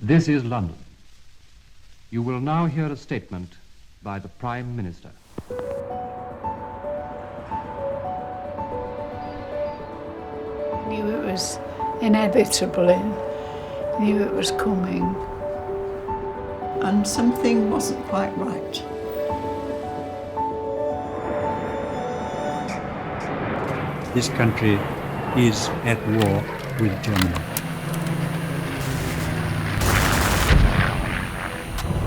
This is London. You will now hear a statement by the Prime Minister. I knew it was inevitable, I knew it was coming. And something wasn't quite right. This country is at war with Germany.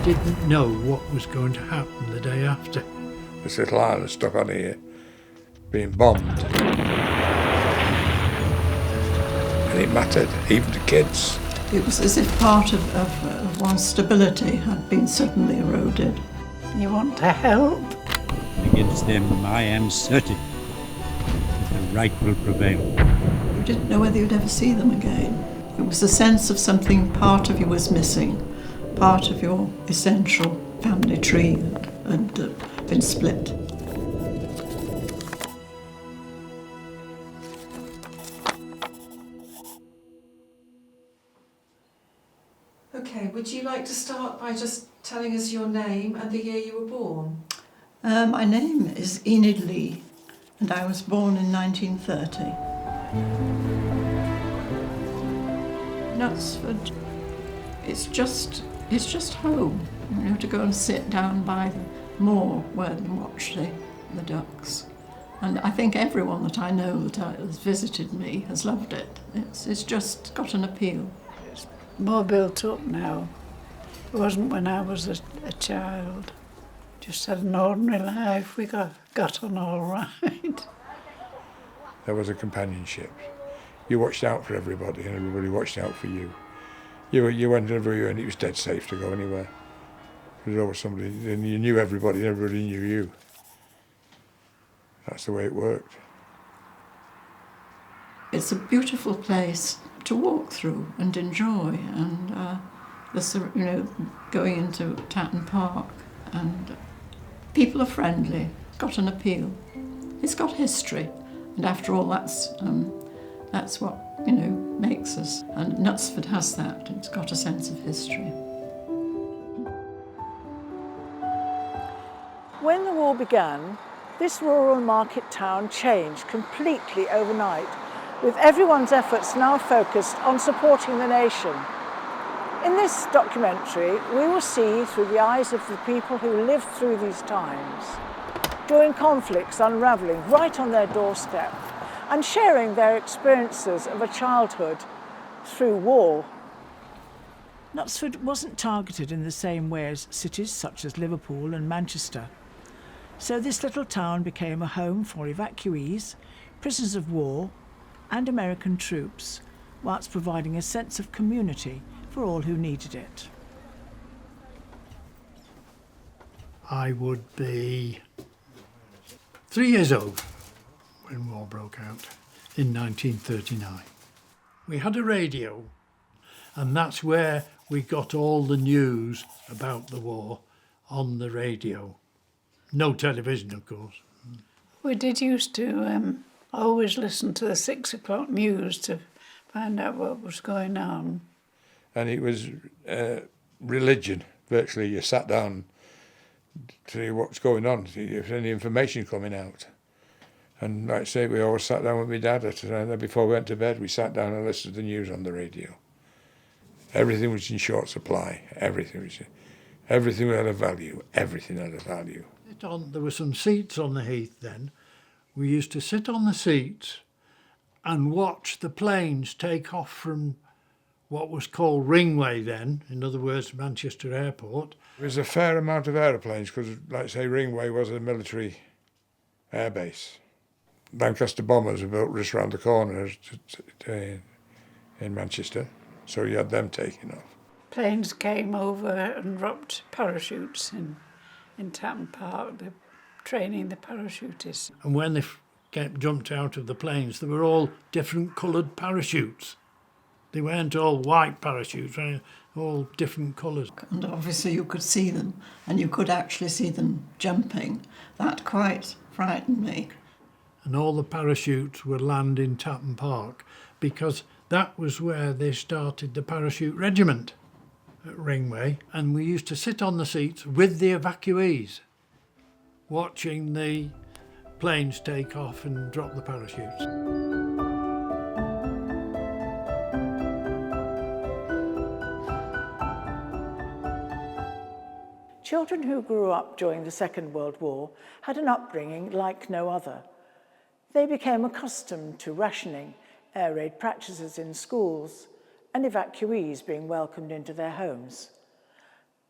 Didn't know what was going to happen the day after. This little island stuck on here, being bombed. And it mattered, even to kids. It was as if part of one's stability had been suddenly eroded. You want to help? Against them, I am certain that the right will prevail. You didn't know whether you'd ever see them again. It was a sense of something part of you was missing, part of your essential family tree had been split. Okay, would you like to start by just telling us your name and the year you were born? My name is Enid Leigh, and I was born in 1930. Knutsford, it's just home. You know, to go and sit down by the moor and watch the ducks. And I think everyone that I know that has visited me has loved it. It's just got an appeal. It's more built up now. It wasn't when I was a child. Just had an ordinary life. We got on all right. There was a companionship. You watched out for everybody and everybody watched out for you. You went everywhere and it was dead safe to go anywhere. There was always somebody, and you knew everybody and everybody knew you. That's the way it worked. It's a beautiful place to walk through and enjoy, and going into Tatton Park, and people are friendly. It's got an appeal. It's got history, and after all, that's what makes us. And Knutsford has that. It's got a sense of history. When the war began, this rural market town changed completely overnight, with everyone's efforts now focused on supporting the nation. In this documentary, we will see through the eyes of the people who lived through these times, during conflicts unravelling right on their doorstep, and sharing their experiences of a childhood through war. Knutsford wasn't targeted in the same way as cities such as Liverpool and Manchester. So this little town became a home for evacuees, prisoners of war, and American troops, whilst providing a sense of community for all who needed it. I would be 3 years old when war broke out in 1939. We had a radio, and that's where we got all the news about the war, on the radio. No television, of course. We did used to always listen to the 6 o'clock news to find out what was going on. And it was religion, virtually. You sat down to see what's going on, see if any information coming out. And like I say, we always sat down with my dad before we went to bed. We sat down and listened to the news on the radio. Everything was in short supply. Everything had a value. Everything had a value. There were some seats on the heath then. We used to sit on the seats and watch the planes take off from what was called Ringway then, in other words, Manchester Airport. There was a fair amount of aeroplanes because, like I say, Ringway was a military airbase. Lancaster bombers were built just round the corner in Manchester, so you had them taking off. Planes came over and dropped parachutes in Tatton Park, training the parachutists. And when they jumped out of the planes, they were all different coloured parachutes. They weren't all white parachutes, right? All different colours. And obviously you could see them, and you could actually see them jumping. That quite frightened me. And all the parachutes would land in Tatton Park because that was where they started the parachute regiment. at Ringway, and we used to sit on the seats with the evacuees, watching the planes take off and drop the parachutes. Children who grew up during the Second World War had an upbringing like no other. They became accustomed to rationing, air raid practices in schools, and evacuees being welcomed into their homes,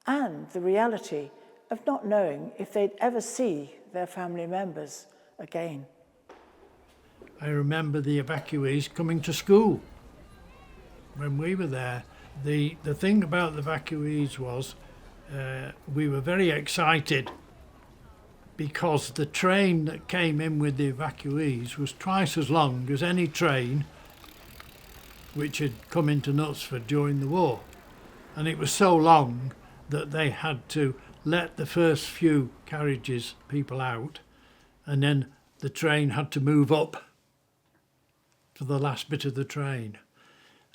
and the reality of not knowing if they'd ever see their family members again. I remember the evacuees coming to school when we were there. The thing about the evacuees was we were very excited because the train that came in with the evacuees was twice as long as any train which had come into Knutsford during the war. And it was so long that they had to let the first few carriages, people out, and then the train had to move up for the last bit of the train.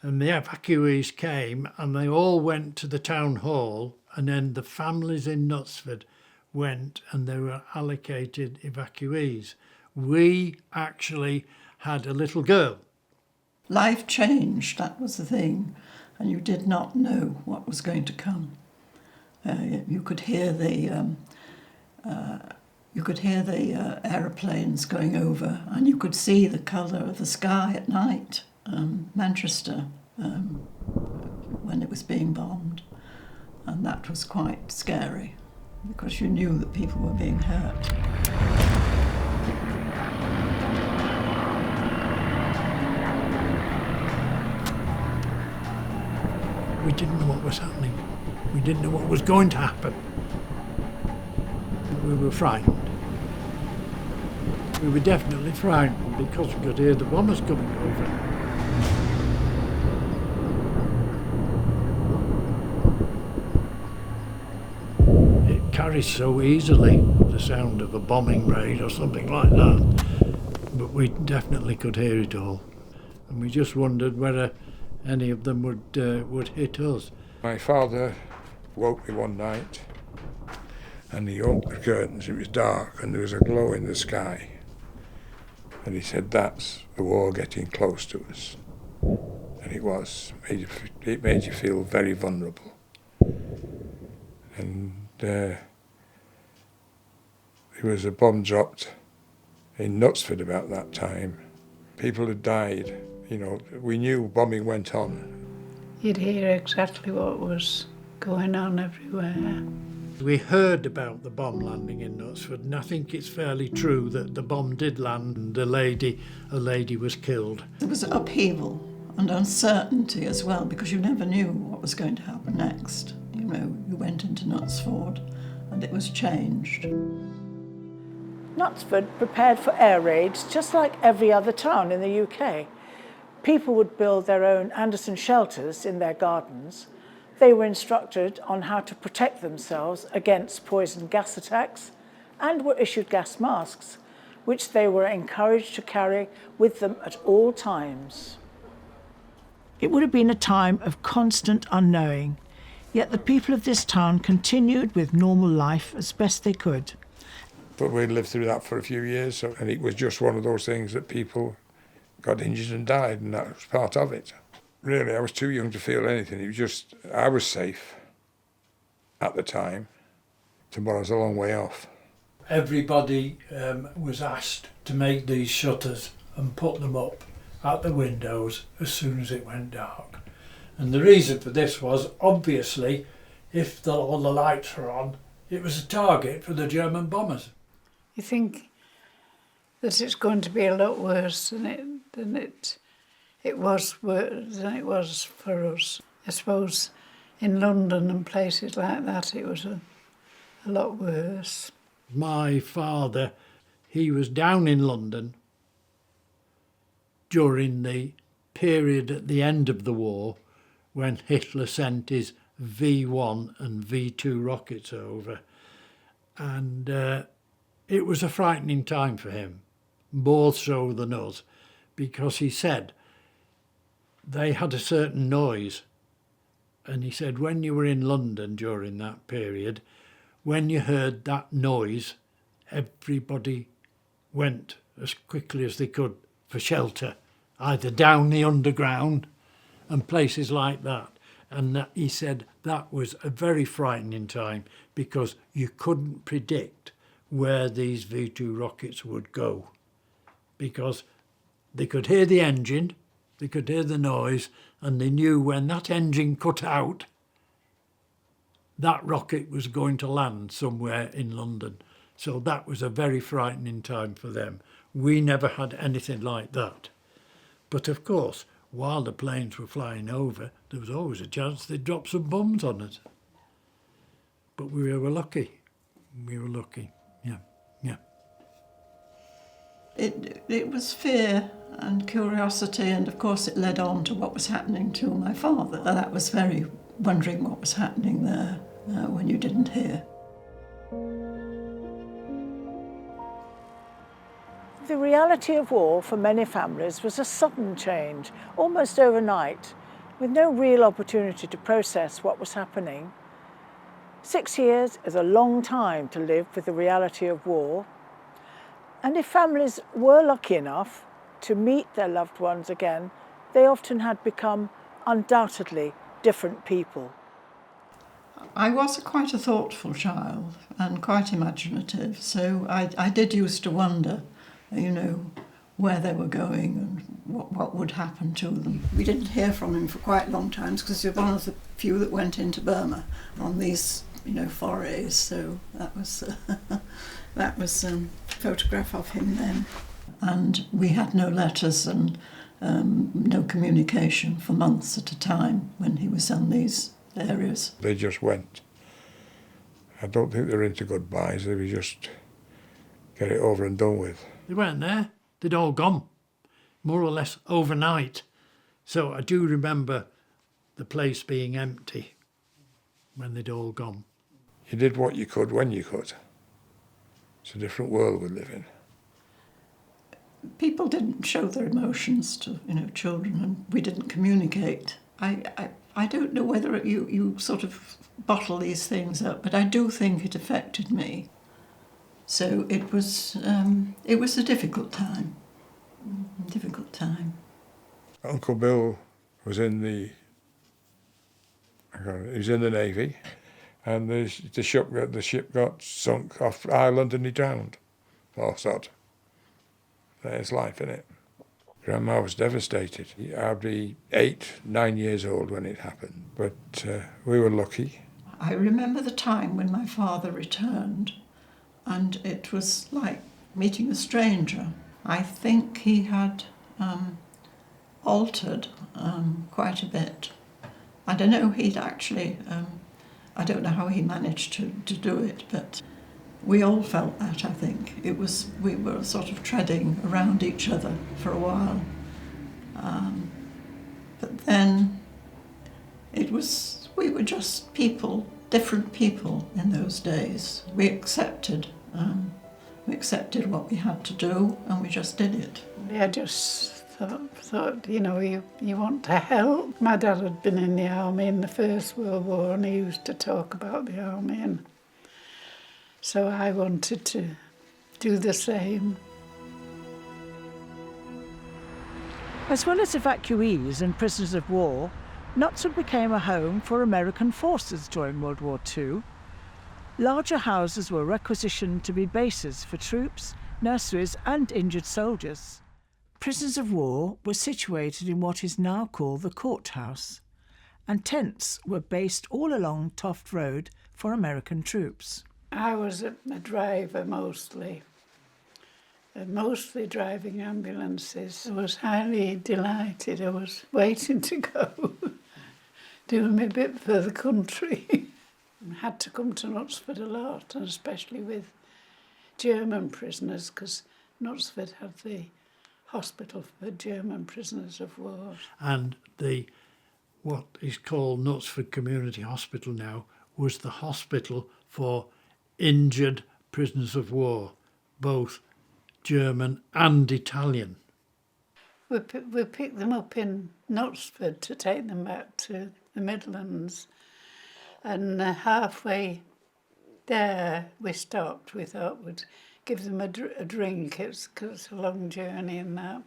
And the evacuees came and they all went to the town hall, and then the families in Knutsford went and they were allocated evacuees. We actually had a little girl. Life changed, that was the thing, and you did not know what was going to come. You could hear the aeroplanes going over, and you could see the colour of the sky at night. Manchester, when it was being bombed, and that was quite scary because you knew that people were being hurt. We didn't know what was happening. We didn't know what was going to happen. We were frightened. We were definitely frightened because we could hear the bombers coming over. Carries so easily, the sound of a bombing raid or something like that, but we definitely could hear it all, and we just wondered whether any of them would hit us. My father woke me one night and he opened the curtains. It was dark and there was a glow in the sky, and he said, "That's the war getting close to us." And it was. It made you feel very vulnerable. And there was a bomb dropped in Knutsford about that time. People had died, you know, we knew bombing went on. You'd hear exactly what was going on everywhere. We heard about the bomb landing in Knutsford, and I think it's fairly true that the bomb did land and a lady was killed. There was upheaval and uncertainty as well, because you never knew what was going to happen next. You know, you went into Knutsford and it was changed. Knutsford prepared for air raids just like every other town in the UK. People would build their own Anderson shelters in their gardens. They were instructed on how to protect themselves against poison gas attacks and were issued gas masks, which they were encouraged to carry with them at all times. It would have been a time of constant unknowing, yet the people of this town continued with normal life as best they could. But we'd lived through that for a few years, and it was just one of those things that people got injured and died, and that was part of it. Really, I was too young to feel anything. It was just, I was safe at the time. Tomorrow's a long way off. Everybody was asked to make these shutters and put them up at the windows as soon as it went dark. And the reason for this was, obviously, if all the lights were on, it was a target for the German bombers. You think that it's going to be a lot worse than it was for us. I suppose in London and places like that it was a lot worse. My father, he was down in London during the period at the end of the war when Hitler sent his V1 and V2 rockets over. And it was a frightening time for him, more so than us, because he said they had a certain noise And he said when you were in London during that period, when you heard that noise, everybody went as quickly as they could for shelter, either down the underground and places like that. And that, he said that was a very frightening time because you couldn't predict where these V2 rockets would go, because they could hear the engine, they could hear the noise, and they knew when that engine cut out, that rocket was going to land somewhere in London. So that was a very frightening time for them. We never had anything like that. But of course, while the planes were flying over, there was always a chance they'd drop some bombs on us. But we were lucky. We were lucky, yeah. It was fear and curiosity, and of course it led on to what was happening to my father. That was very wondering what was happening there when you didn't hear. The reality of war for many families was a sudden change, almost overnight, with no real opportunity to process what was happening. 6 years is a long time to live with the reality of war. And if families were lucky enough to meet their loved ones again, they often had become undoubtedly different people. I was quite a thoughtful child and quite imaginative, so I did used to wonder, where they were going and what would happen to them. We didn't hear from him for quite long times because he was one of the few that went into Burma on these, forays, so that was a photograph of him then. And we had no letters and no communication for months at a time when he was on these areas. They just went. I don't think they were into goodbyes, they were just get it over and done with. They weren't there. They'd all gone, more or less overnight. So I do remember the place being empty when they'd all gone. You did what you could when you could. It's a different world we live in. People didn't show their emotions to, children, and we didn't communicate. I don't know whether you sort of bottle these things up, but I do think it affected me. So it was a difficult time. Uncle Bill was in the Navy, and the ship got sunk off Ireland and he drowned. All sod. There's life in it. Grandma was devastated. I'd be 8, 9 years old when it happened, but we were lucky. I remember the time when my father returned, and it was like meeting a stranger. I think he had altered quite a bit. I don't know, he'd actually, I don't know how he managed to do it, but we all felt that, I think. We were sort of treading around each other for a while. But then we were just people, different people in those days. We accepted what we had to do, and we just did it. I just thought, you want to help. My dad had been in the army in the First World War, and he used to talk about the army, and so I wanted to do the same. As well as evacuees and prisoners of war, Knutsford became a home for American forces during World War II. Larger houses were requisitioned to be bases for troops, nurseries and injured soldiers. Prisoners of war were situated in what is now called the courthouse, and tents were based all along Toft Road for American troops. I was a driver mostly driving ambulances. I was highly delighted. I was waiting to go, doing my bit for the country. I had to come to Knutsford a lot, and especially with German prisoners, because Knutsford had the hospital for German prisoners of war. And what is called Knutsford Community Hospital now was the hospital for injured prisoners of war, both German and Italian. We picked them up in Knutsford to take them back to the Midlands. And halfway there we stopped. We thought we'd give them a drink, because it's a long journey and that.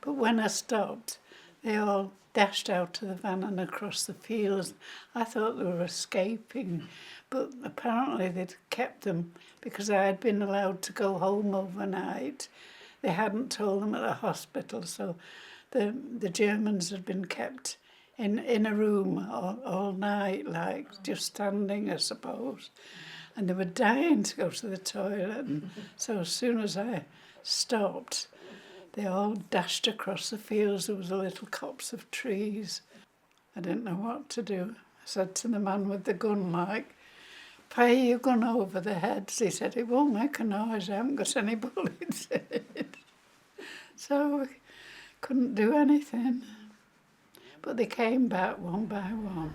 But when I stopped, they all dashed out of the van and across the fields. I thought they were escaping, but apparently they'd kept them because I had been allowed to go home overnight. They hadn't told them at the hospital, so the Germans had been kept in a room all night, like just standing, I suppose. And they were dying to go to the toilet. And so as soon as I stopped, they all dashed across the fields. There was a little copse of trees. I didn't know what to do. I said to the man with the gun, like, fire your gun over the heads. He said, it won't make a noise. I haven't got any bullets in it. So we couldn't do anything. But they came back one by one.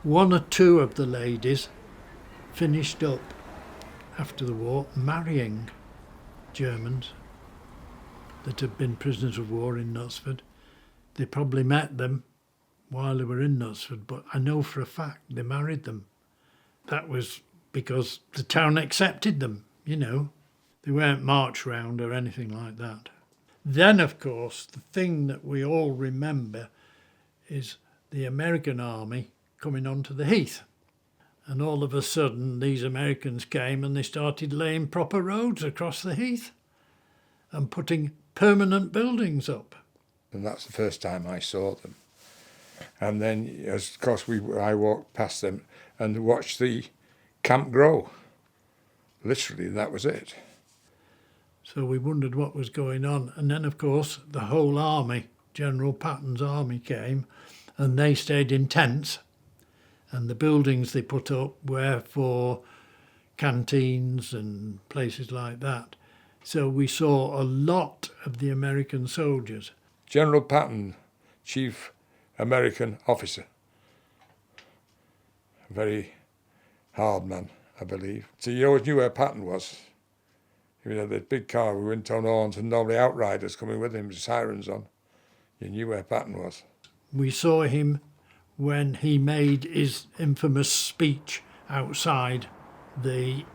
One or two of the ladies finished up after the war marrying Germans that had been prisoners of war in Knutsford. They probably met them while they were in Knutsford, but I know for a fact they married them. That was because the town accepted them, you know. They weren't marched round or anything like that. Then, of course, the thing that we all remember is the American army coming onto the heath. And all of a sudden, these Americans came and they started laying proper roads across the heath and putting permanent buildings up. And that's the first time I saw them. And then, of course, I walked past them and watched the camp grow. Literally, that was it. So we wondered what was going on. And then, of course, the whole army, General Patton's army, came and they stayed in tents. And the buildings they put up were for canteens and places like that. So we saw a lot of the American soldiers. General Patton, chief American officer. A very hard man, I believe. So you always knew where Patton was. You know, the big car with wind-tone horns and normally outriders coming with him with sirens on. You knew where Patton was. We saw him when he made his infamous speech outside the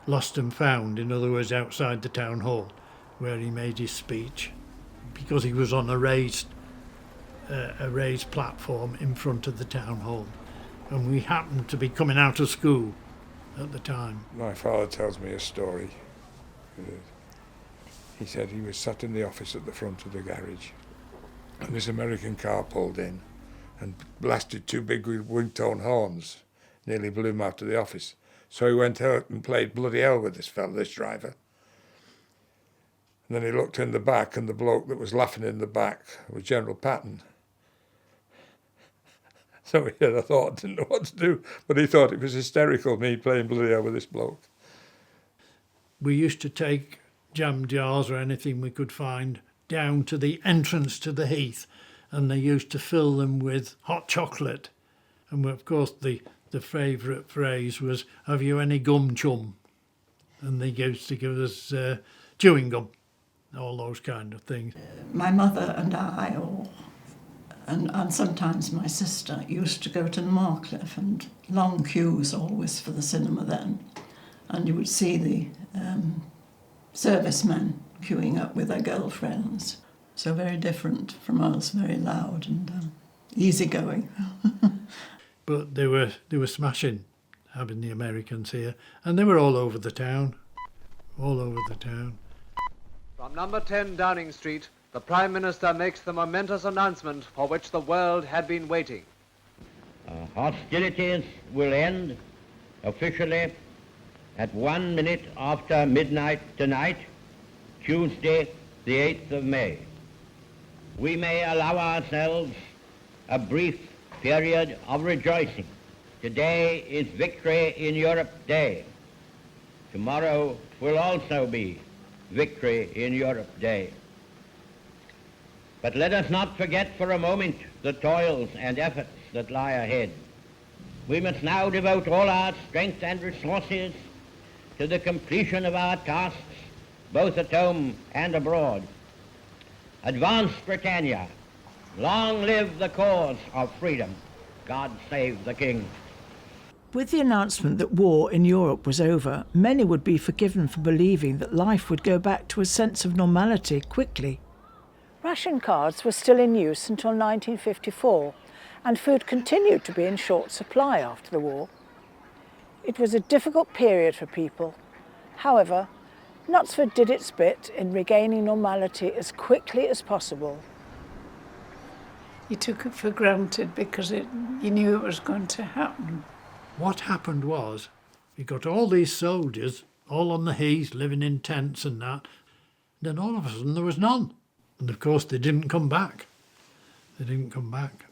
Lost and Found, in other words, outside the town hall, where he made his speech, because he was on a raised platform in front of the town hall. And we happened to be coming out of school at the time. My father tells me a story. He said he was sat in the office at the front of the garage, and this American car pulled in and blasted two big wind-tone horns, nearly blew him out of the office. So he went out and played bloody hell with this driver. And then he looked in the back, and the bloke that was laughing in the back was General Patton. So he had a thought, didn't know what to do, but he thought it was hysterical, me playing bloody hell with this bloke. We used to take jam jars or anything we could find down to the entrance to the heath, and they used to fill them with hot chocolate. And of course the favourite phrase was, have you any gum, chum? And they used to give us chewing gum, all those kind of things. My mother and I, and sometimes my sister, used to go to the Marcliffe, and long queues always for the cinema then. And you would see the servicemen queuing up with their girlfriends. So very different from us, very loud and easygoing. But they were smashing having the Americans here, and they were all over the town, all over the town. From number 10 Downing Street, the Prime Minister makes the momentous announcement for which the world had been waiting. Hostilities will end officially at 1 minute after midnight tonight, Tuesday, the 8th of May. We may allow ourselves a brief period of rejoicing. Today is Victory in Europe Day. Tomorrow will also be Victory in Europe Day. But let us not forget for a moment the toils and efforts that lie ahead. We must now devote all our strength and resources to the completion of our tasks, both at home and abroad. Advance, Britannia. Long live the cause of freedom. God save the King. With the announcement that war in Europe was over, many would be forgiven for believing that life would go back to a sense of normality quickly. Ration cards were still in use until 1954, and food continued to be in short supply after the war. It was a difficult period for people. However, Knutsford did its bit in regaining normality as quickly as possible. You took it for granted because you knew it was going to happen. What happened was, you got all these soldiers all on the heath, living in tents and that. Then all of a sudden there was none. And of course they didn't come back. They didn't come back.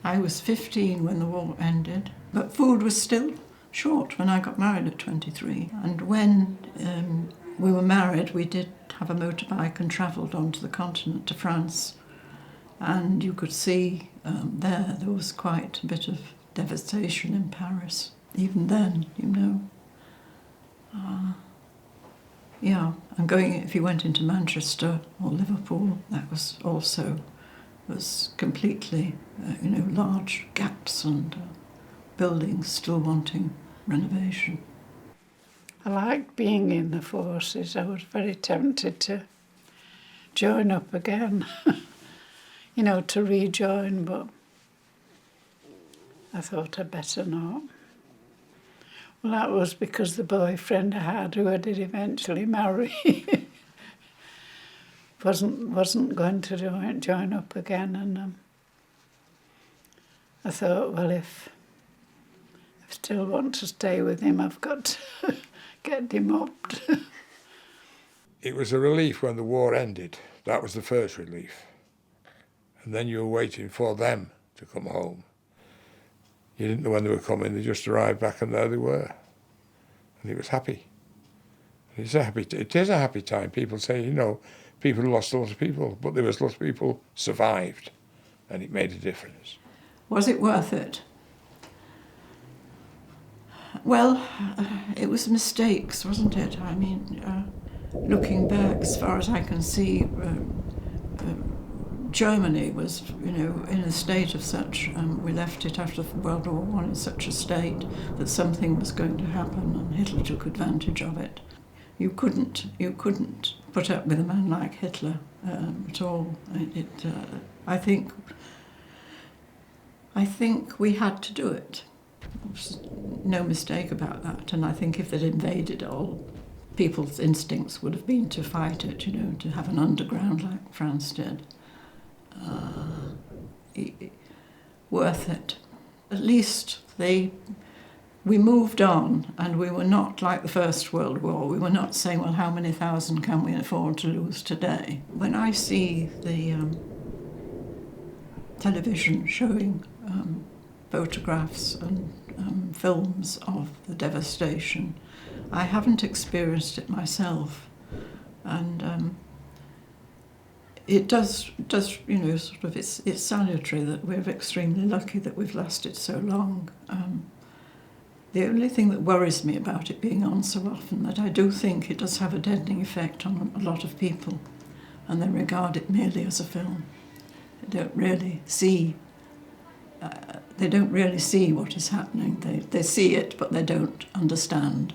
I was 15 when the war ended, but food was still short when I got married at 23. And when we were married, we did have a motorbike and travelled on to the continent, to France. And you could see there was quite a bit of devastation in Paris, even then, you know. Yeah, and if you went into Manchester or Liverpool, that was completely, large gaps and buildings still wanting renovation. I liked being in the forces. I was very tempted to join up again, to rejoin, but I thought I'd better not. Well, that was because the boyfriend I had, who I did eventually marry, wasn't going to join up again, and I thought, well, if I still want to stay with him, I've got to get him up. It was a relief when the war ended. That was the first relief. And then you were waiting for them to come home. You didn't know when they were coming, they just arrived back and there they were. And it was happy. It is a happy time. People say, people lost a lot of people, but there was a lot of people survived, and it made a difference. Was it worth it? Well, it was mistakes, wasn't it? I mean, looking back, as far as I can see, Germany was, in a state of such, we left it after World War I in such a state that something was going to happen, and Hitler took advantage of it. You couldn't put up with a man like Hitler at all. I think we had to do it. There's no mistake about that. And I think if they'd invaded all, people's instincts would have been to fight it, to have an underground like France did. Worth it. At least we moved on, and we were not like the First World War. We were not saying, well, how many thousand can we afford to lose today? When I see the television showing photographs and films of the devastation, I haven't experienced it myself, and it does, it's salutary that we're extremely lucky that we've lasted so long. The only thing that worries me about it being on so often, that I do think it does have a deadening effect on a lot of people, and they regard it merely as a film. They don't really see what is happening. They see it, but they don't understand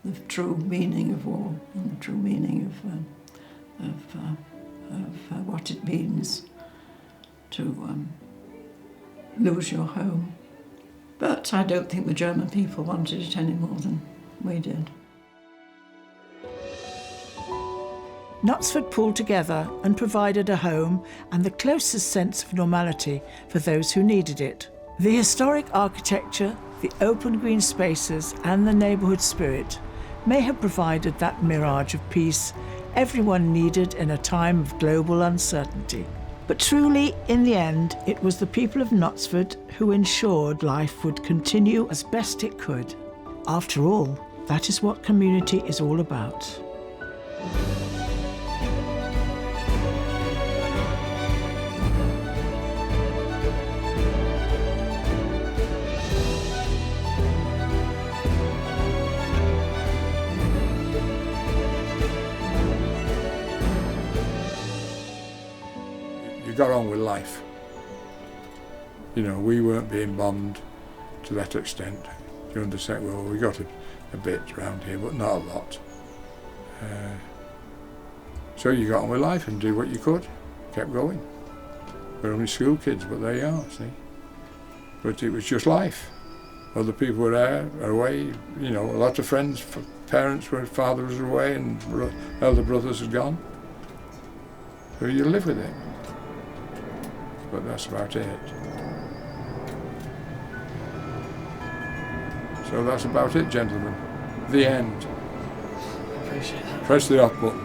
the true meaning of war and the true meaning of what it means to lose your home. But I don't think the German people wanted it any more than we did. Knutsford pulled together and provided a home and the closest sense of normality for those who needed it. The historic architecture, the open green spaces and the neighbourhood spirit may have provided that mirage of peace everyone needed in a time of global uncertainty. But truly, in the end, it was the people of Knutsford who ensured life would continue as best it could. After all, that is what community is all about. you got on with life. You know, we weren't being bombed to that extent. You understand? Well, we got a bit around here, but not a lot. So you got on with life and did what you could, kept going. We're only school kids, but there you are, see. But it was just life. Other people were there, away, you know, a lot of friends, parents were, father was away and elder brothers had gone. So you live with it. But that's about it. So that's about it, gentlemen. The end. Appreciate that. Press the off button.